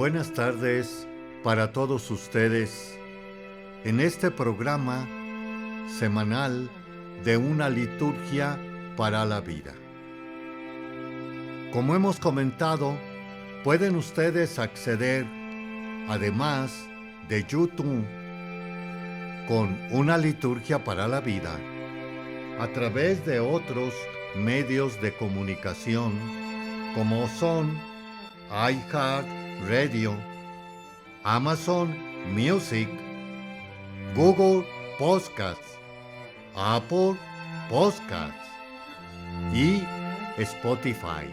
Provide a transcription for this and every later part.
Buenas tardes para todos ustedes en este programa semanal de una liturgia para la vida. Como hemos comentado, pueden ustedes acceder, además de YouTube, con una liturgia para la vida, a través de otros medios de comunicación, como son iHeartRadio, Amazon Music, Google Podcasts, Apple Podcasts y Spotify.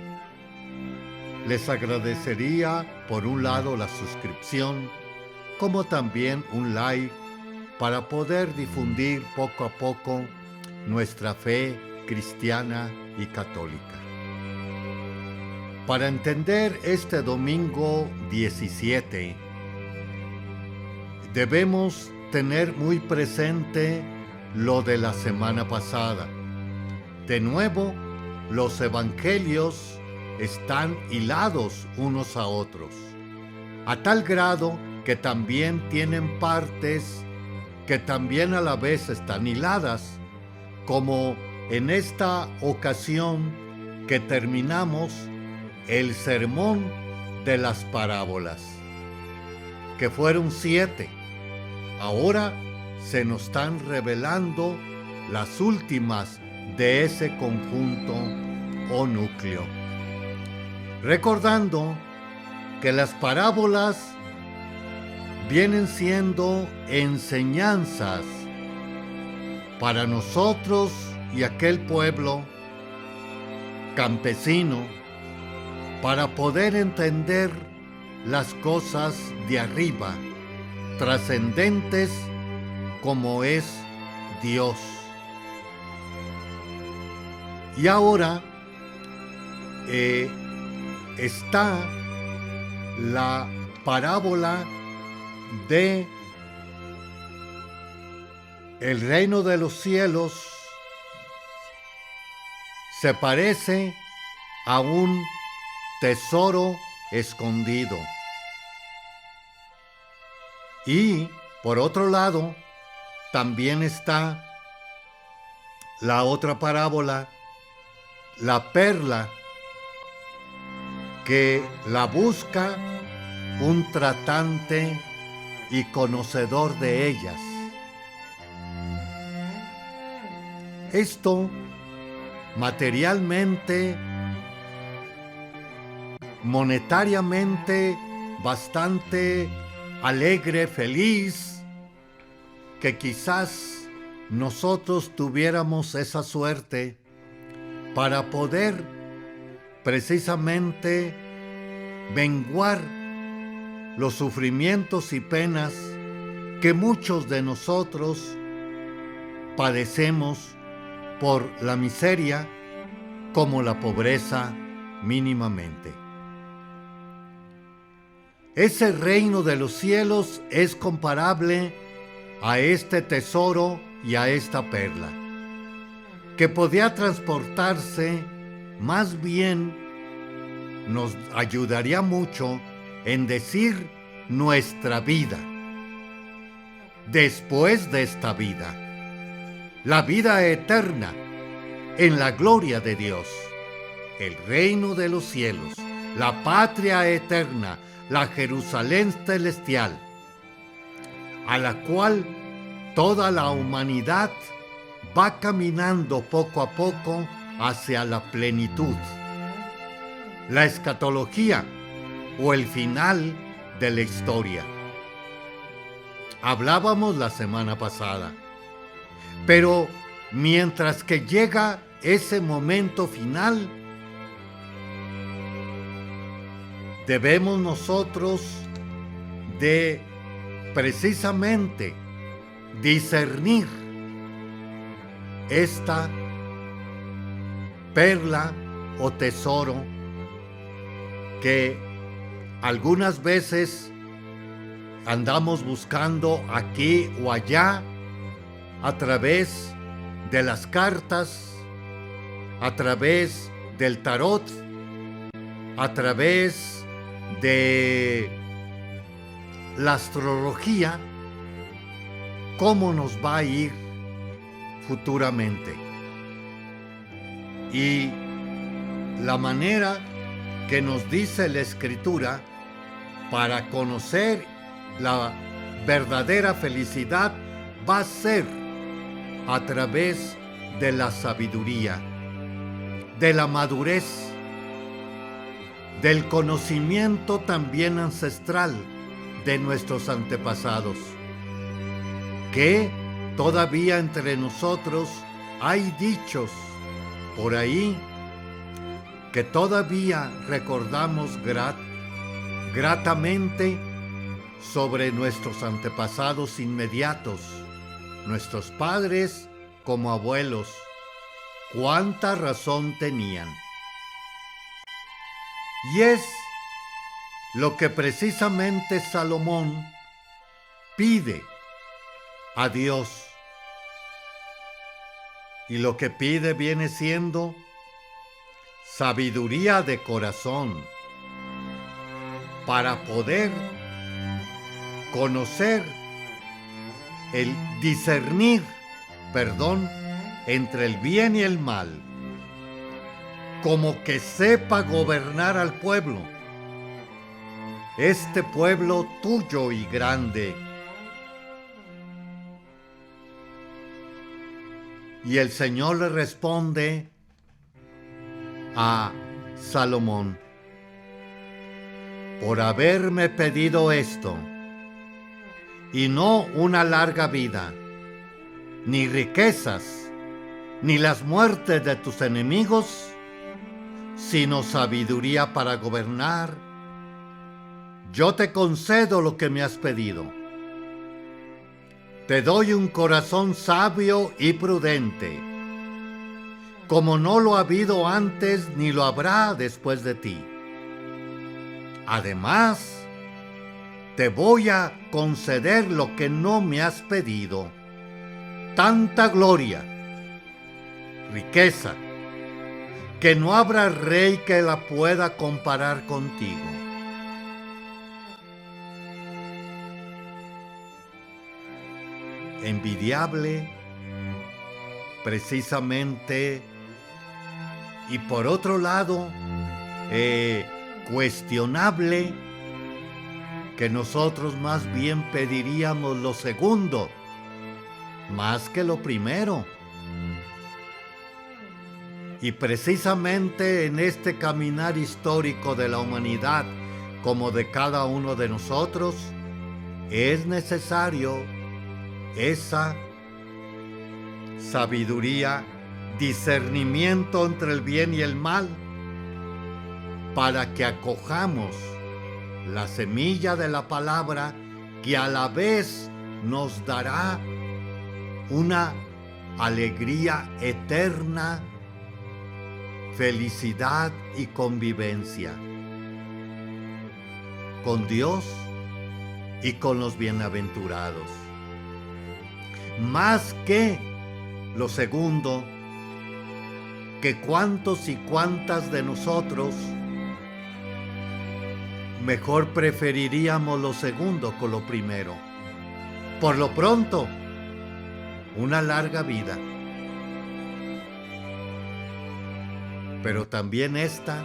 Les agradecería por un lado la suscripción, como también un like para poder difundir poco a poco nuestra fe cristiana y católica. Para entender este domingo 17, debemos tener muy presente lo de la semana pasada. De nuevo, los evangelios están hilados unos a otros, a tal grado que también tienen partes que también a la vez están hiladas, como en esta ocasión que terminamos el sermón de las parábolas, que fueron 7. Ahora se nos están revelando las últimas de ese conjunto o núcleo. Recordando que las parábolas vienen siendo enseñanzas para nosotros y aquel pueblo campesino, para poder entender las cosas de arriba, trascendentes como es Dios. Y ahora está la parábola de el reino de los cielos. Se parece a un tesoro escondido. Y por otro lado, también está la otra parábola, la perla, que la busca un tratante y conocedor de ellas. Esto materialmente, monetariamente, bastante alegre, feliz, que quizás nosotros tuviéramos esa suerte para poder precisamente menguar los sufrimientos y penas que muchos de nosotros padecemos por la miseria como la pobreza mínimamente. Ese reino de los cielos es comparable a este tesoro y a esta perla, que podía transportarse, más bien nos ayudaría mucho en decir nuestra vida, después de esta vida, la vida eterna en la gloria de Dios, el reino de los cielos, la patria eterna, la Jerusalén celestial, a la cual toda la humanidad va caminando poco a poco hacia la plenitud. La escatología o el final de la historia. Hablábamos la semana pasada, pero mientras que llega ese momento final, debemos nosotros de precisamente discernir esta perla o tesoro que algunas veces andamos buscando aquí o allá a través de las cartas, a través del tarot, a través de la astrología, cómo nos va a ir futuramente. Y la manera que nos dice la Escritura para conocer la verdadera felicidad va a ser a través de la sabiduría, de la madurez, del conocimiento también ancestral de nuestros antepasados, que todavía entre nosotros hay dichos por ahí que todavía recordamos gratamente sobre nuestros antepasados inmediatos, nuestros padres como abuelos. Cuánta razón tenían. Y es lo que precisamente Salomón pide a Dios. Y lo que pide viene siendo sabiduría de corazón para poder conocer, discernir entre el bien y el mal, como que sepa gobernar al pueblo, este pueblo tuyo y grande. Y el Señor le responde a Salomón: por haberme pedido esto, y no una larga vida, ni riquezas, ni las muertes de tus enemigos, sino sabiduría para gobernar, yo te concedo lo que me has pedido. Te doy un corazón sabio y prudente, como no lo ha habido antes ni lo habrá después de ti. Además, te voy a conceder lo que no me has pedido: tanta gloria, riqueza, que no habrá rey que la pueda comparar contigo. Envidiable, precisamente, y por otro lado, cuestionable, que nosotros más bien pediríamos lo segundo, más que lo primero. Y precisamente en este caminar histórico de la humanidad, como de cada uno de nosotros, es necesario esa sabiduría, discernimiento entre el bien y el mal, para que acojamos la semilla de la palabra, que a la vez nos dará una alegría eterna, felicidad y convivencia con Dios y con los bienaventurados. Más que lo segundo, que cuántos y cuántas de nosotros mejor preferiríamos lo segundo con lo primero. Por lo pronto, una larga vida. Pero también esta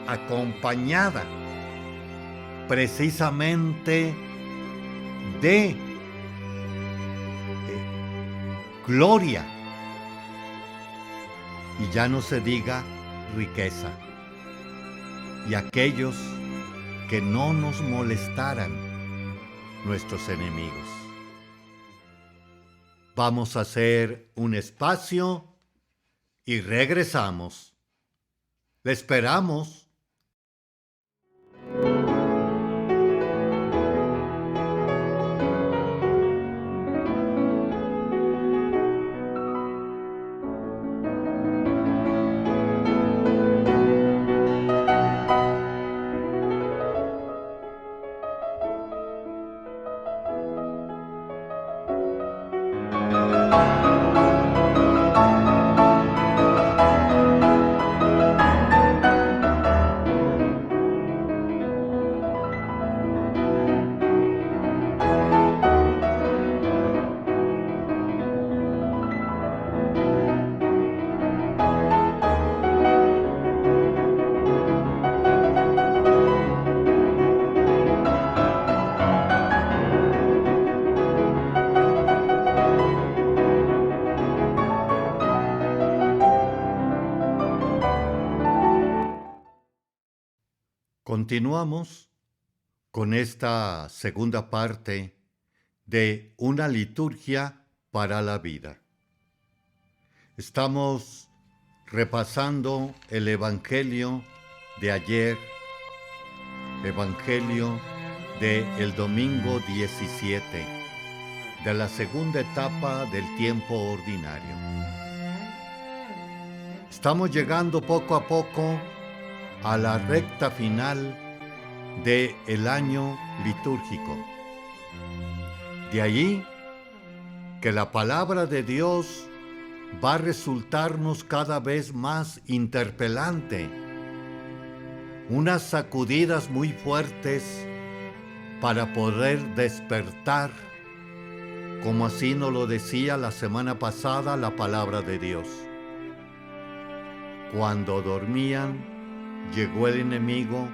acompañada precisamente de gloria, y ya no se diga riqueza, y aquellos que no nos molestaran nuestros enemigos. Vamos a hacer un espacio y regresamos. Le esperamos. Continuamos con esta segunda parte de una liturgia para la vida. Estamos repasando el Evangelio de ayer, Evangelio del domingo 17, de la segunda etapa del tiempo ordinario. Estamos llegando poco a poco a la recta final del año litúrgico. De allí que la palabra de Dios va a resultarnos cada vez más interpelante. Unas sacudidas muy fuertes para poder despertar, como así nos lo decía la semana pasada la palabra de Dios. Cuando dormían, llegó el enemigo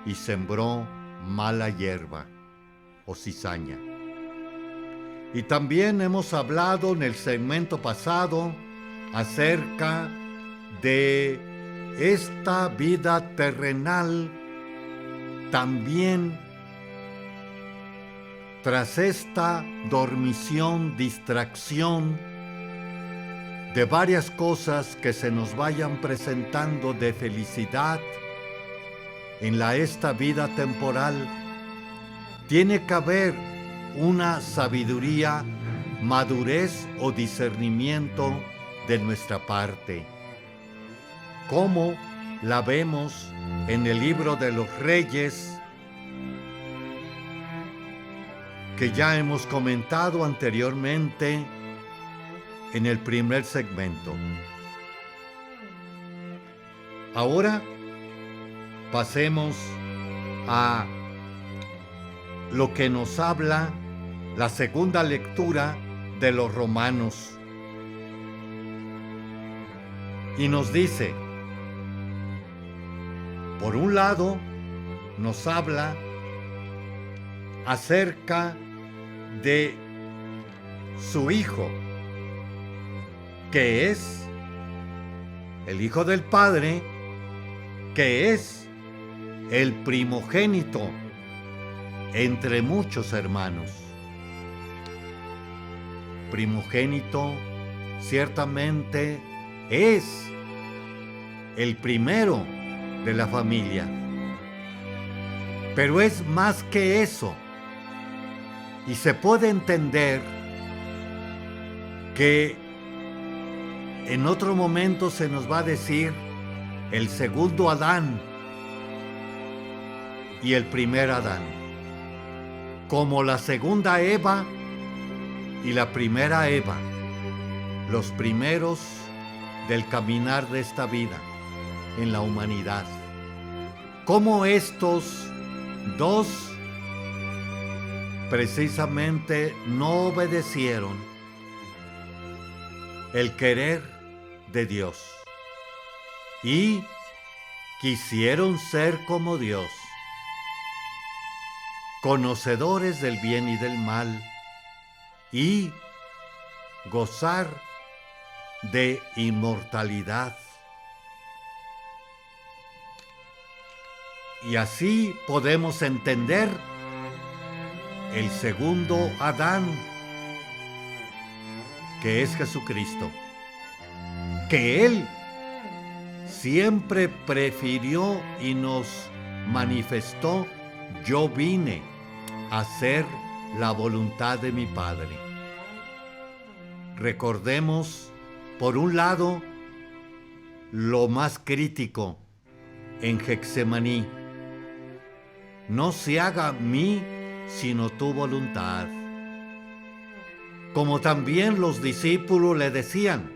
y sembró mala hierba o cizaña. Y también hemos hablado en el segmento pasado acerca de esta vida terrenal, también tras esta dormición, distracción de varias cosas que se nos vayan presentando de felicidad en esta vida temporal, tiene que haber una sabiduría, madurez o discernimiento de nuestra parte. Como la vemos en el libro de los Reyes, que ya hemos comentado anteriormente en el primer segmento. Ahora pasemos a lo que nos habla la segunda lectura de los Romanos. Y nos dice, por un lado, nos habla acerca de su Hijo, que es el Hijo del Padre, que es el primogénito entre muchos hermanos. Primogénito ciertamente es el primero de la familia, pero es más que eso. Y se puede entender que en otro momento se nos va a decir el segundo Adán y el primer Adán, como la segunda Eva y la primera Eva, los primeros del caminar de esta vida en la humanidad. Como estos dos precisamente no obedecieron el querer de Dios y quisieron ser como Dios, conocedores del bien y del mal, y gozar de inmortalidad. Y así podemos entender el segundo Adán, que es Jesucristo, que Él siempre prefirió y nos manifestó: yo vine a hacer la voluntad de mi Padre. Recordemos, por un lado, lo más crítico en Getsemaní: no se haga mí sino tu voluntad. Como también los discípulos le decían: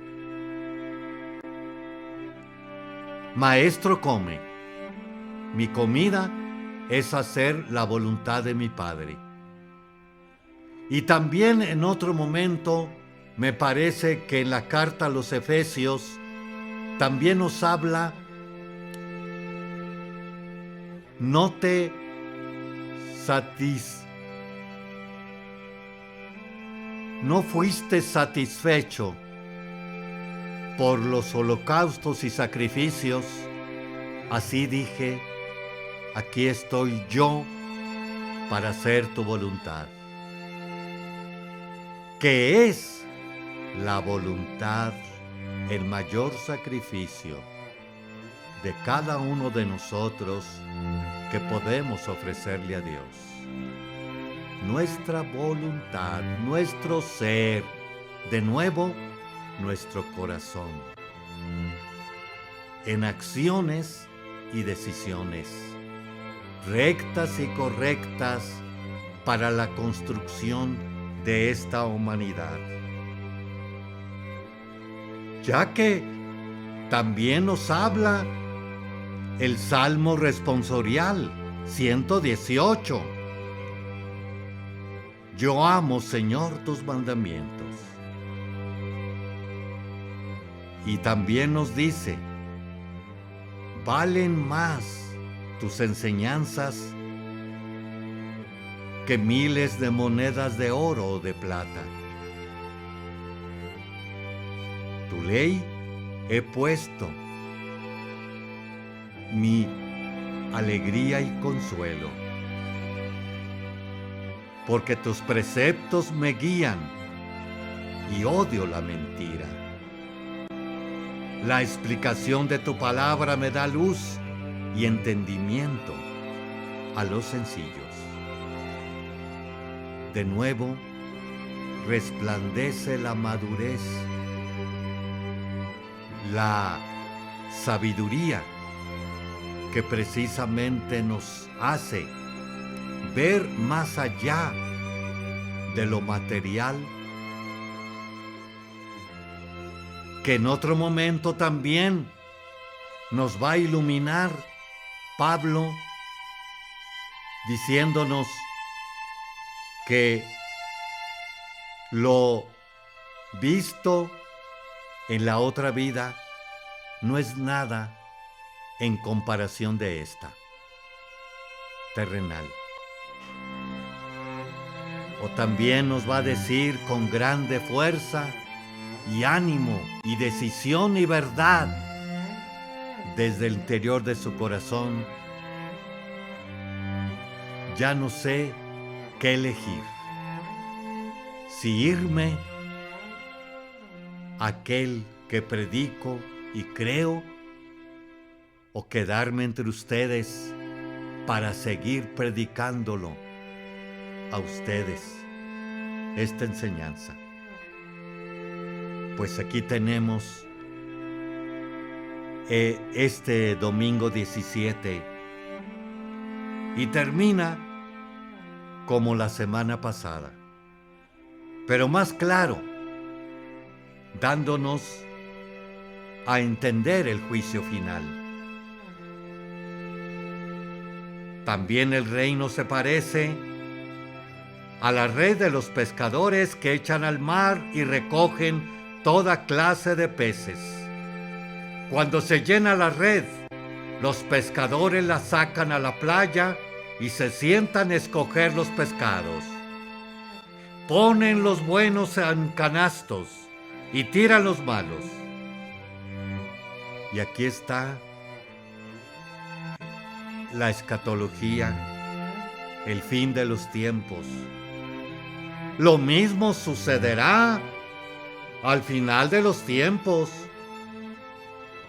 Maestro, come. Mi comida es hacer la voluntad de mi Padre. Y también en otro momento, me parece que en la carta a los Efesios también nos habla: no te no fuiste satisfecho por los holocaustos y sacrificios, así dije, aquí estoy yo para hacer tu voluntad, que es la voluntad, el mayor sacrificio de cada uno de nosotros que podemos ofrecerle a Dios. Nuestra voluntad, nuestro ser, de nuevo, nuestro corazón, en acciones y decisiones rectas y correctas para la construcción de esta humanidad. Ya que también nos habla el Salmo responsorial 118. Yo amo, Señor, tus mandamientos. Y también nos dice, valen más tus enseñanzas que miles de monedas de oro o de plata. Tu ley he puesto mi alegría y consuelo, porque tus preceptos me guían y odio la mentira. La explicación de tu palabra me da luz y entendimiento a los sencillos. De nuevo, resplandece la madurez, la sabiduría que precisamente nos hace ver más allá de lo material, que en otro momento también nos va a iluminar Pablo diciéndonos que lo visto en la otra vida no es nada en comparación de esta terrenal. O también nos va a decir con grande fuerza y ánimo y decisión y verdad desde el interior de su corazón, ya no sé qué elegir, si irme a aquel que predico y creo, o quedarme entre ustedes para seguir predicándolo a ustedes esta enseñanza. Pues aquí tenemos este domingo 17 y termina como la semana pasada, pero más claro, dándonos a entender el juicio final. También el reino se parece a la red de los pescadores que echan al mar y recogen toda clase de peces. Cuando se llena la red, los pescadores la sacan a la playa y se sientan a escoger los pescados. Ponen los buenos en canastos y tiran los malos. Y aquí está la escatología, el fin de los tiempos. Lo mismo sucederá al final de los tiempos.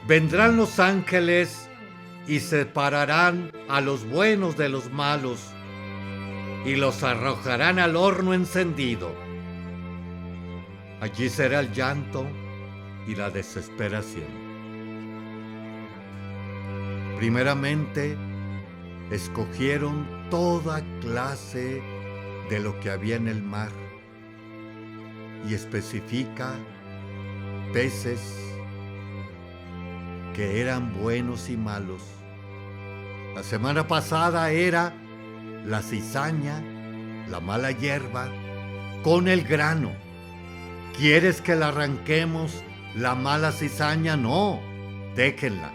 Vendrán los ángeles y separarán a los buenos de los malos y los arrojarán al horno encendido. Allí será el llanto y la desesperación. Primeramente, escogieron toda clase de lo que había en el mar y especifica peces que eran buenos y malos. La semana pasada era la cizaña, la mala hierba, con el grano. ¿Quieres que la arranquemos la mala cizaña? No, déjenla.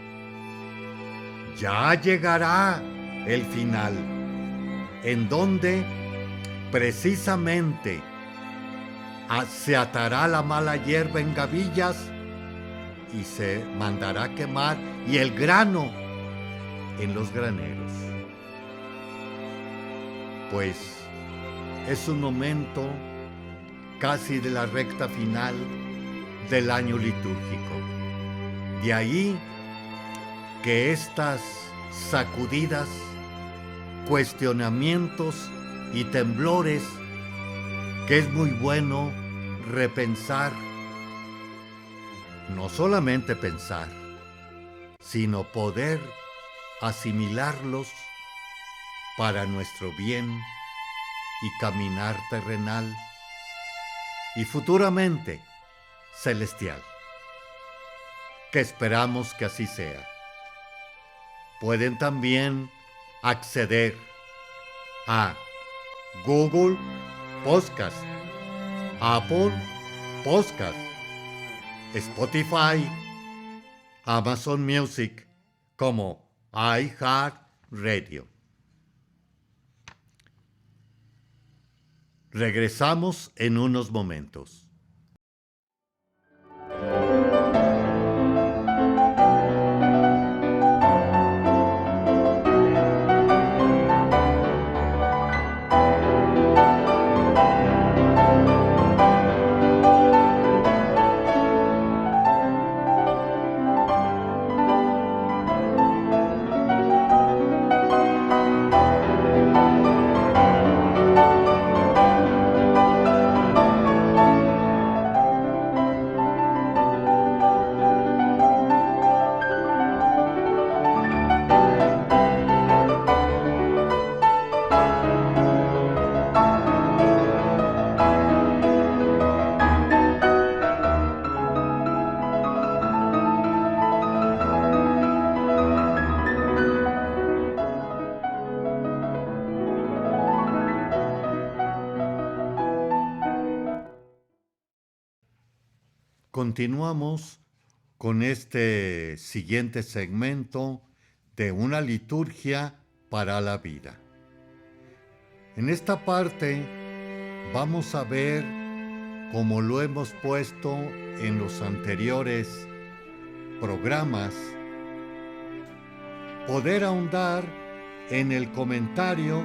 Ya llegará el final, en donde precisamente se atará la mala hierba en gavillas y se mandará quemar, y el grano en los graneros. pues es un momento casi de la recta final del año litúrgico. De ahí que estas sacudidas, cuestionamientos y temblores, que es muy bueno repensar, no solamente pensar, sino poder asimilarlos para nuestro bien y caminar terrenal y futuramente celestial, que esperamos que así sea. Pueden también acceder a Google Podcast, Apple Podcast, Spotify, Amazon Music, como iHeartRadio. Regresamos en unos momentos. Continuamos con este siguiente segmento de una liturgia para la vida. En esta parte vamos a ver, como lo hemos puesto en los anteriores programas, poder ahondar en el comentario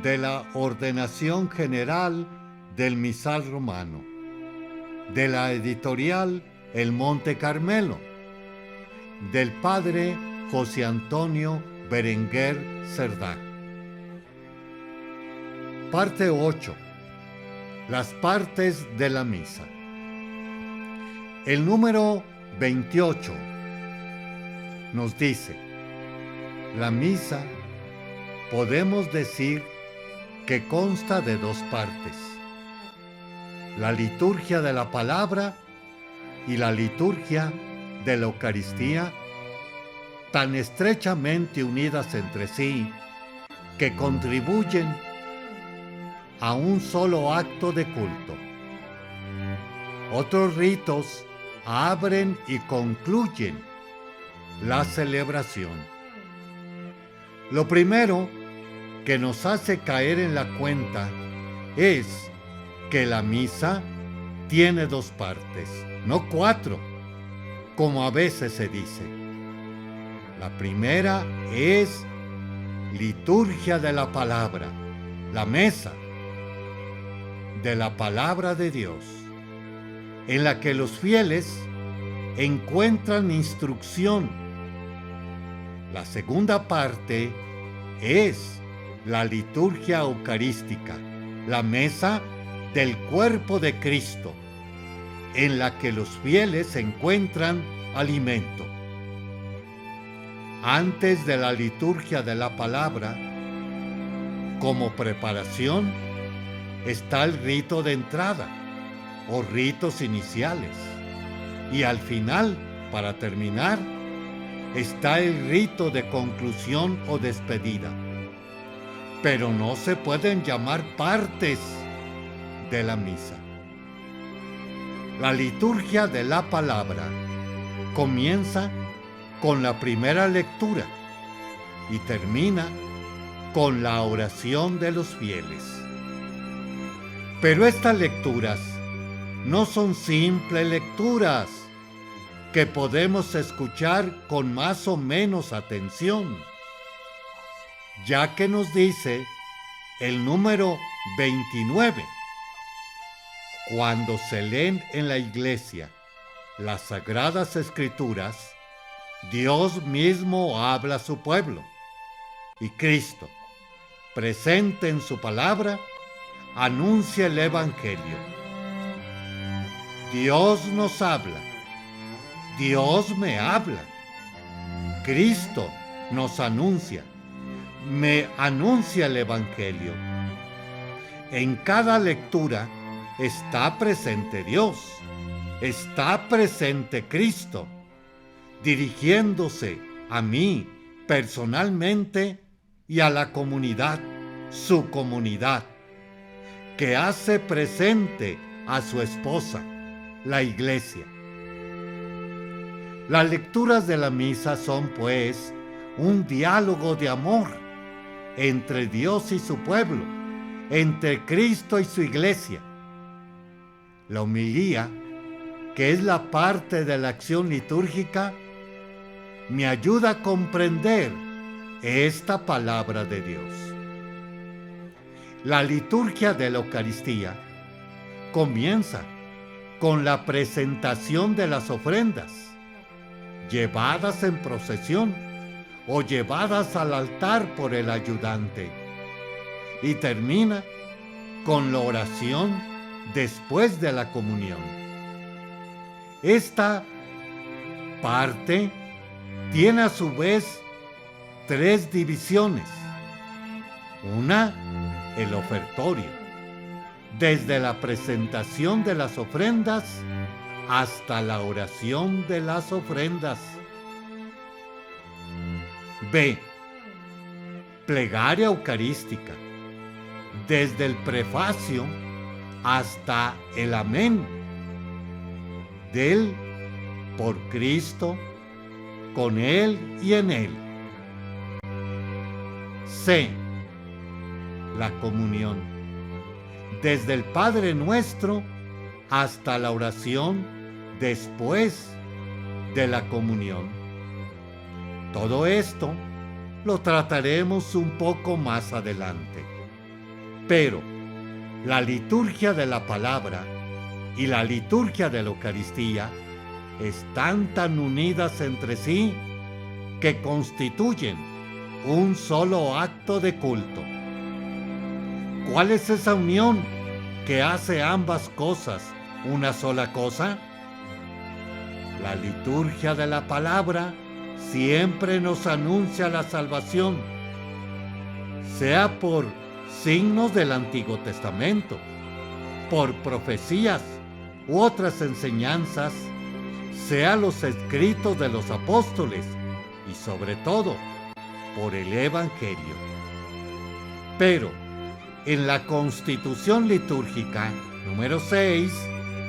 de la ordenación general del misal romano, de la editorial El Monte Carmelo, del padre José Antonio Berenguer Cerdá. Parte 8. Las partes de la misa. El número 28 nos dice: la misa podemos decir que consta de dos partes: la liturgia de la palabra y la liturgia de la Eucaristía, tan estrechamente unidas entre sí que contribuyen a un solo acto de culto. Otros ritos abren y concluyen la celebración. Lo primero que nos hace caer en la cuenta es que la misa tiene dos partes, no cuatro, como a veces se dice. La primera es liturgia de la palabra, la mesa de la palabra de Dios, en la que los fieles encuentran instrucción. La segunda parte es la liturgia eucarística, la mesa del cuerpo de Cristo, en la que los fieles encuentran alimento. Antes de la liturgia de la palabra, como preparación, está el rito de entrada o ritos iniciales, y al final, para terminar, está el rito de conclusión o despedida. Pero no se pueden llamar partes de la misa. La liturgia de la palabra comienza con la primera lectura y termina con la oración de los fieles. Pero estas lecturas no son simples lecturas que podemos escuchar con más o menos atención, ya que nos dice el número 29. Cuando se leen en la iglesia las Sagradas Escrituras, Dios mismo habla a su pueblo y Cristo, presente en su palabra, anuncia el Evangelio. Dios nos habla, Dios me habla, Cristo nos anuncia, me anuncia el Evangelio. En cada lectura está presente Dios, está presente Cristo, dirigiéndose a mí personalmente y a la comunidad, su comunidad, que hace presente a su esposa, la iglesia. Las lecturas de la misa son, pues, un diálogo de amor entre Dios y su pueblo, entre Cristo y su iglesia. La homilía, que es la parte de la acción litúrgica, me ayuda a comprender esta palabra de Dios. La liturgia de la Eucaristía comienza con la presentación de las ofrendas, llevadas en procesión o llevadas al altar por el ayudante, y termina con la oración después de la comunión. Esta parte tiene a su vez 3 divisiones. Una, el ofertorio, desde la presentación de las ofrendas hasta la oración de las ofrendas. B, plegaria eucarística, desde el prefacio hasta el amén, del, por Cristo, con Él y en Él. C, la comunión, desde el Padre Nuestro hasta la oración después de la comunión. Todo esto lo trataremos un poco más adelante, pero la liturgia de la palabra y la liturgia de la Eucaristía están tan unidas entre sí que constituyen un solo acto de culto. ¿Cuál es esa unión que hace ambas cosas una sola cosa? La liturgia de la palabra siempre nos anuncia la salvación, sea por signos del Antiguo Testamento, por profecías u otras enseñanzas, sea los escritos de los apóstoles y sobre todo por el Evangelio. Pero en la Constitución Litúrgica número 6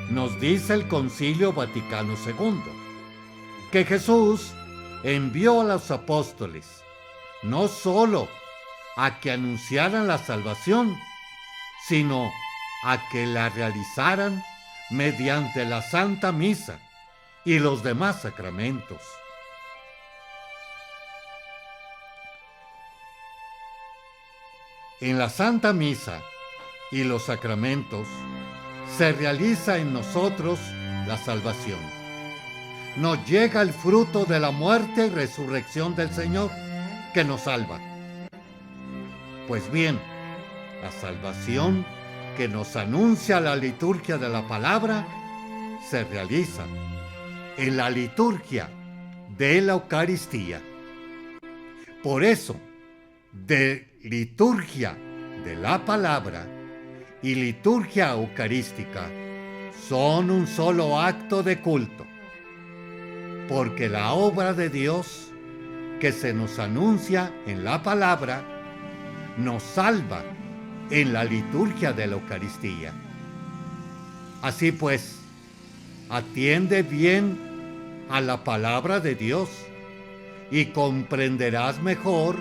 nos dice el Concilio Vaticano II que Jesús envió a los apóstoles no solo a que anunciaran la salvación, sino a que la realizaran mediante la Santa Misa y los demás sacramentos. En la Santa Misa y los sacramentos se realiza en nosotros la salvación. Nos llega el fruto de la muerte y resurrección del Señor, que nos salva. Pues bien, la salvación que nos anuncia la liturgia de la palabra se realiza en la liturgia de la Eucaristía. Por eso, de liturgia de la palabra y liturgia eucarística son un solo acto de culto, porque la obra de Dios que se nos anuncia en la palabra nos salva en la liturgia de la Eucaristía. Así pues, atiende bien a la palabra de Dios y comprenderás mejor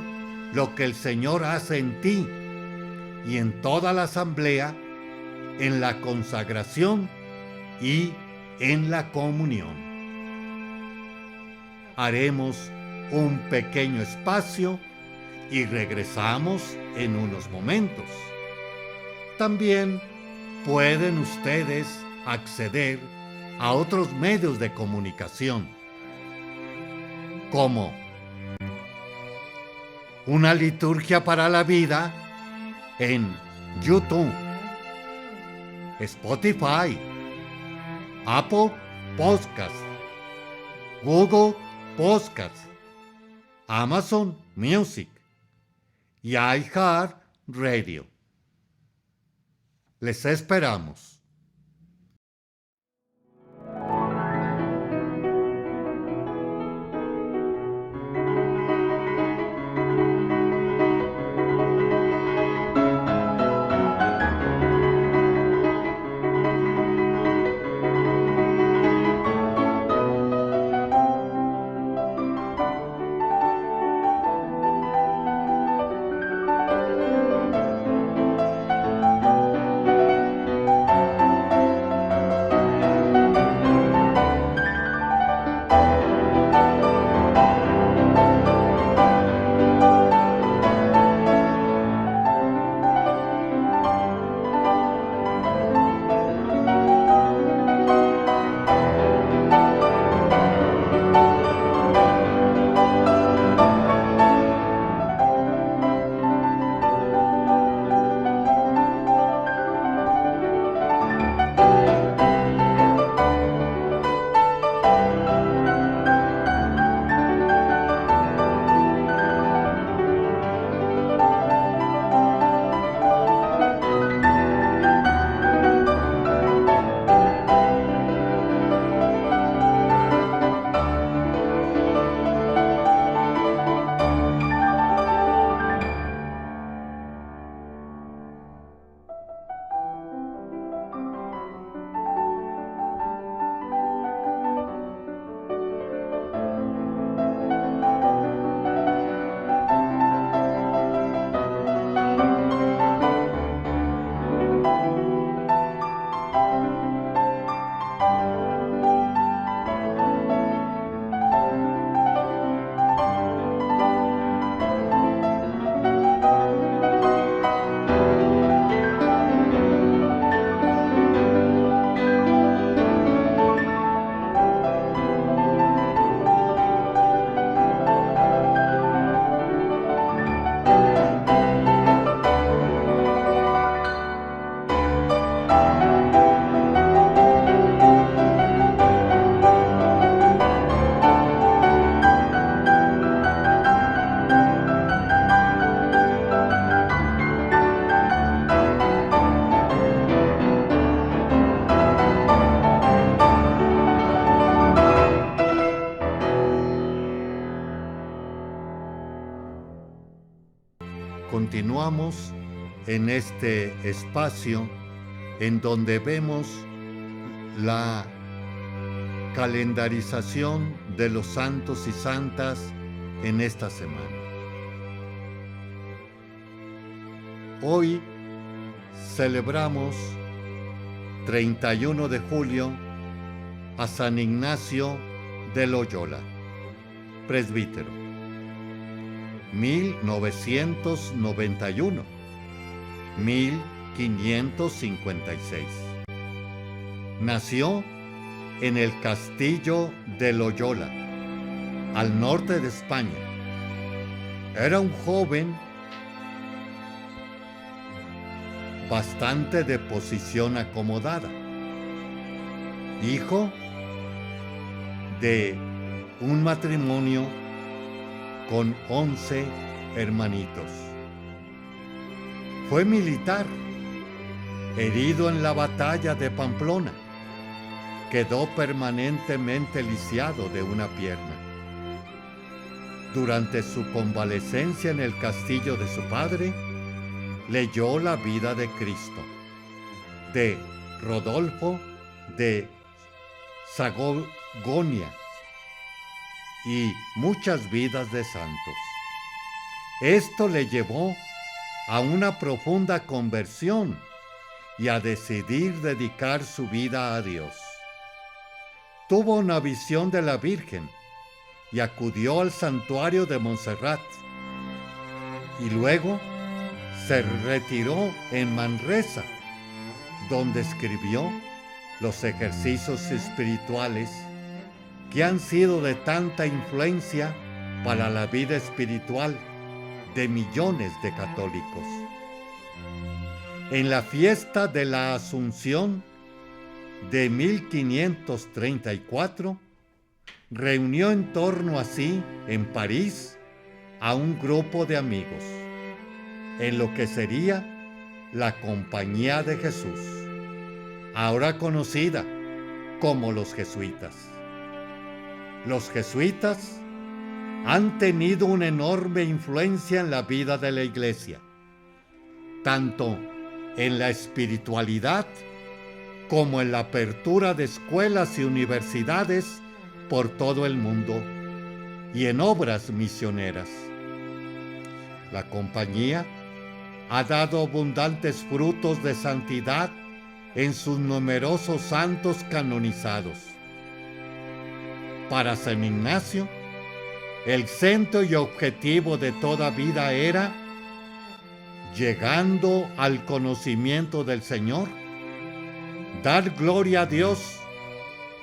lo que el Señor hace en ti y en toda la asamblea, en la consagración y en la comunión. Haremos un pequeño espacio y regresamos en unos momentos. También pueden ustedes acceder a otros medios de comunicación, como una liturgia para la vida en YouTube, Spotify, Apple Podcasts, Google Podcasts, Amazon Music y iHeartRadio. Les esperamos. Continuamos en este espacio en donde vemos la calendarización de los santos y santas en esta semana. Hoy celebramos 31 de julio a San Ignacio de Loyola, presbítero, 1991, 1556. Nació en el castillo de Loyola, al norte de España. Era un joven bastante de posición acomodada, hijo de un matrimonio con 11 hermanitos. Fue militar, herido en la batalla de Pamplona. Quedó permanentemente lisiado de una pierna. Durante su convalecencia en el castillo de su padre, leyó la vida de Cristo, de Rodolfo de Sajonia, y muchas vidas de santos. Esto le llevó a una profunda conversión y a decidir dedicar su vida a Dios. Tuvo una visión de la Virgen y acudió al santuario de Montserrat. y luego se retiró en Manresa, donde escribió los ejercicios espirituales que han sido de tanta influencia para la vida espiritual de millones de católicos. En la fiesta de la Asunción de 1534, reunió en torno a sí, en París, a un grupo de amigos, en lo que sería la Compañía de Jesús, ahora conocida como los jesuitas. Los jesuitas han tenido una enorme influencia en la vida de la Iglesia, tanto en la espiritualidad como en la apertura de escuelas y universidades por todo el mundo y en obras misioneras. La Compañía ha dado abundantes frutos de santidad en sus numerosos santos canonizados. Para San Ignacio, el centro y objetivo de toda vida era, llegando al conocimiento del Señor, dar gloria a Dios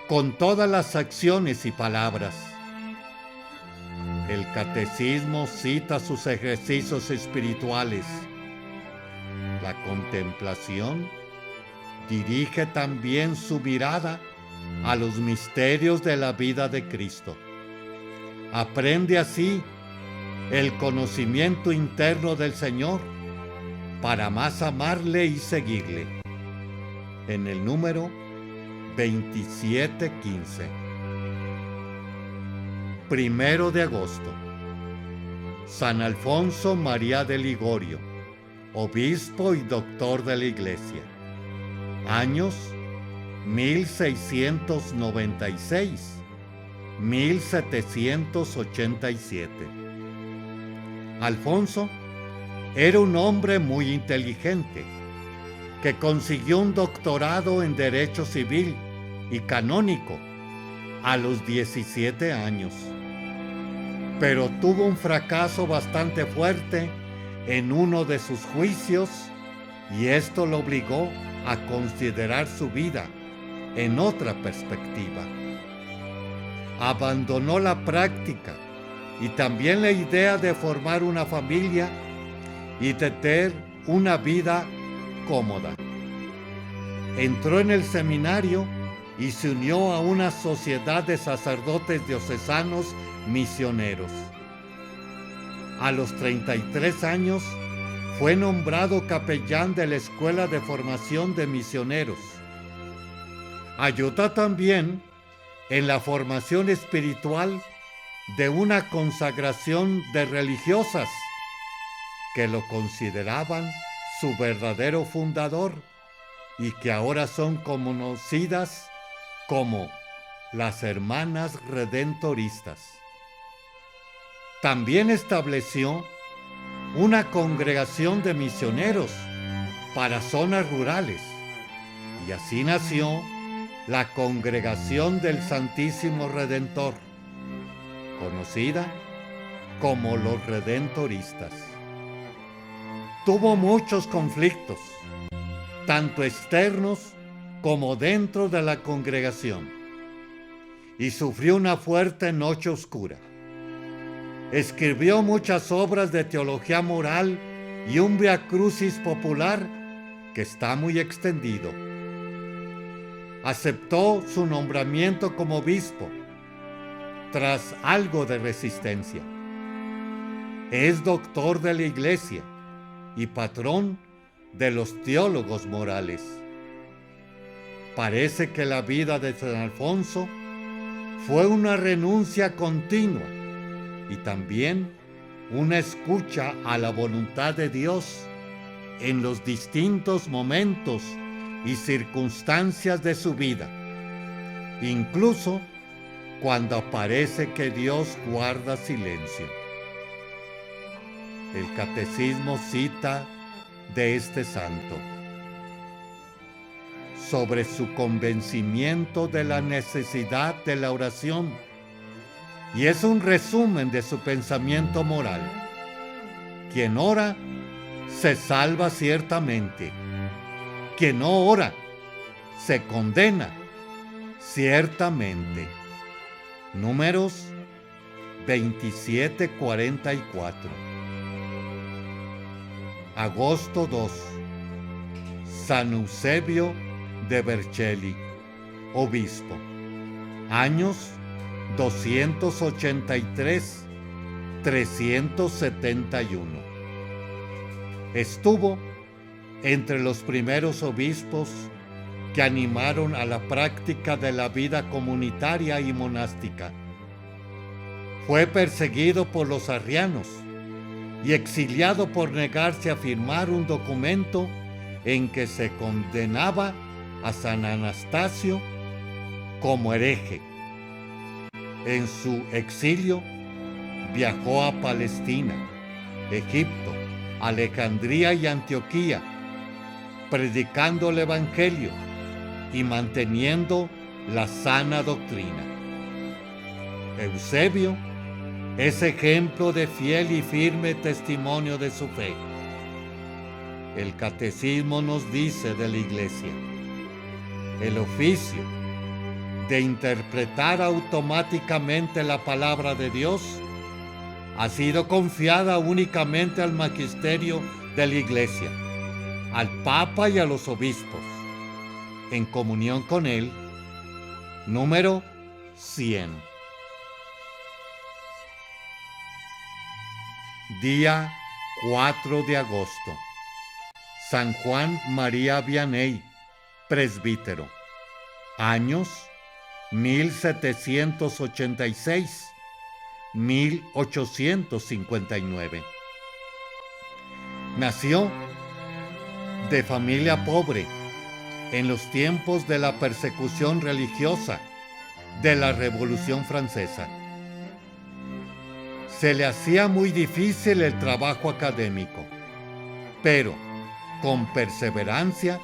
con todas las acciones y palabras. El catecismo cita sus ejercicios espirituales. La contemplación dirige también su mirada a los misterios de la vida de Cristo. Aprende así el conocimiento interno del Señor para más amarle y seguirle. En el número 2715. 1 de agosto. San Alfonso María de Ligorio, obispo y doctor de la Iglesia. Años 1696-1787. Alfonso era un hombre muy inteligente, que consiguió un doctorado en Derecho Civil y Canónico a los 17 años, pero tuvo un fracaso bastante fuerte en uno de sus juicios y esto lo obligó a considerar su vida en otra perspectiva. Abandonó la práctica y también la idea de formar una familia y de tener una vida cómoda. Entró en el seminario y se unió a una sociedad de sacerdotes diocesanos misioneros. A los 33 años fue nombrado capellán de la Escuela de Formación de Misioneros. Ayudó también en la formación espiritual de una consagración de religiosas que lo consideraban su verdadero fundador y que ahora son conocidas como las Hermanas Redentoristas. También estableció una congregación de misioneros para zonas rurales y así nació la Congregación del Santísimo Redentor, conocida como los Redentoristas. Tuvo muchos conflictos, tanto externos como dentro de la congregación, y sufrió una fuerte noche oscura. Escribió muchas obras de teología moral y un Via Crucis popular que está muy extendido. Aceptó su nombramiento como obispo tras algo de resistencia. Es doctor de la Iglesia y patrón de los teólogos morales. Parece que la vida de San Alfonso fue una renuncia continua y también una escucha a la voluntad de Dios en los distintos momentos y circunstancias de su vida, incluso cuando parece que Dios guarda silencio. El catecismo cita de este santo sobre su convencimiento de la necesidad de la oración, y es un resumen de su pensamiento moral. Quien ora, se salva ciertamente. Quien no ora, se condena ciertamente. Números 27:44. Agosto 2. San Eusebio de Vercelli, obispo. Años 283-371. Estuvo entre los primeros obispos que animaron a la práctica de la vida comunitaria y monástica. Fue perseguido por los arrianos y exiliado por negarse a firmar un documento en que se condenaba a San Anastasio como hereje. En su exilio viajó a Palestina, Egipto, Alejandría y Antioquía, predicando el Evangelio y manteniendo la sana doctrina. Eusebio es ejemplo de fiel y firme testimonio de su fe. El Catecismo nos dice de la Iglesia: el oficio de interpretar automáticamente la palabra de Dios ha sido confiada únicamente al magisterio de la Iglesia, al Papa y a los obispos, en comunión con él. Número 100. Día 4 de agosto. San Juan María Vianney, presbítero. Años 1786-1859. Nació de familia pobre en los tiempos de la persecución religiosa de la Revolución Francesa. Se le hacía muy difícil el trabajo académico, pero con perseverancia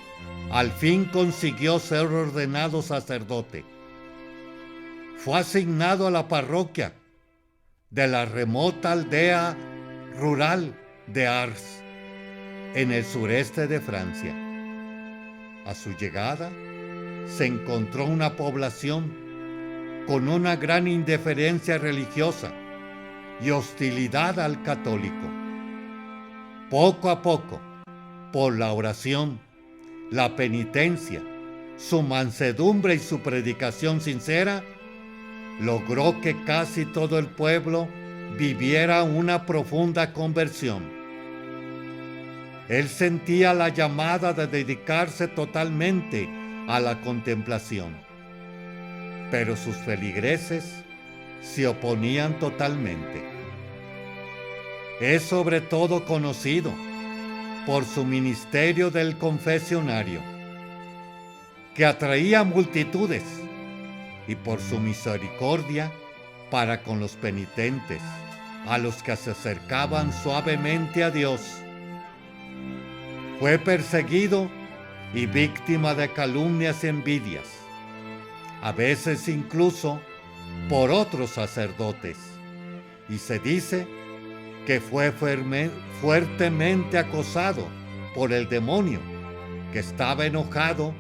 al fin consiguió ser ordenado sacerdote. Fue asignado a la parroquia de la remota aldea rural de Ars, en el sureste de Francia. A su llegada, se encontró una población con una gran indiferencia religiosa y hostilidad al católico. Poco a poco, por la oración, la penitencia, su mansedumbre y su predicación sincera, logró que casi todo el pueblo viviera una profunda conversión. Él sentía la llamada de dedicarse totalmente a la contemplación, pero sus feligreses se oponían totalmente. Es sobre todo conocido por su ministerio del confesionario, que atraía multitudes, y por su misericordia para con los penitentes, a los que se acercaban suavemente a Dios. Fue perseguido y víctima de calumnias y envidias, a veces incluso por otros sacerdotes, y se dice que fue fuertemente acosado por el demonio, que estaba enojado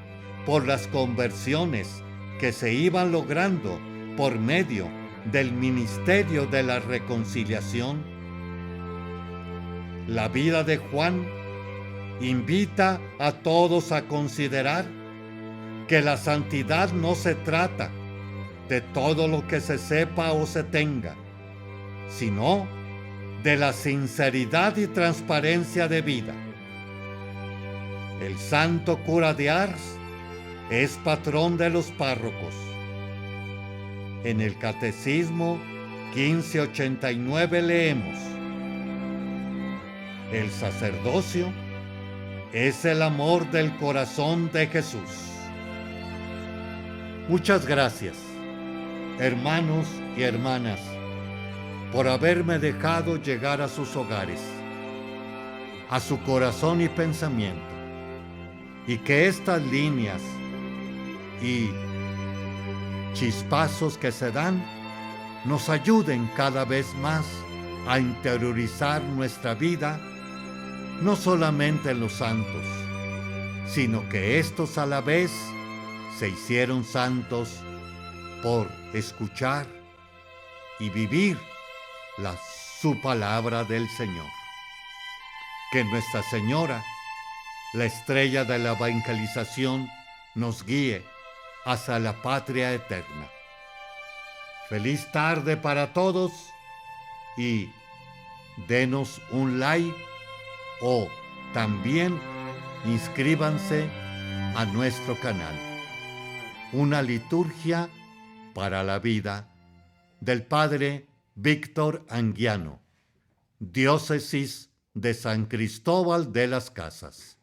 por las conversiones que se iban logrando por medio del ministerio de la reconciliación. La vida de Juan invita a todos a considerar que la santidad no se trata de todo lo que se sepa o se tenga, sino de la sinceridad y transparencia de vida. El santo cura de Ars es patrón de los párrocos. En el Catecismo 1589 leemos: el sacerdocio es el amor del corazón de Jesús. Muchas gracias, hermanos y hermanas, por haberme dejado llegar a sus hogares, a su corazón y pensamiento, y que estas líneas y chispazos que se dan nos ayuden cada vez más a interiorizar nuestra vida no solamente en los santos, sino que estos a la vez se hicieron santos por escuchar y vivir su palabra del Señor. Que Nuestra Señora, la estrella de la evangelización, nos guíe hacia la patria eterna. Feliz tarde para todos y denos un like o también inscríbanse a nuestro canal. Una liturgia para la vida del Padre Víctor Anguiano, Diócesis de San Cristóbal de las Casas.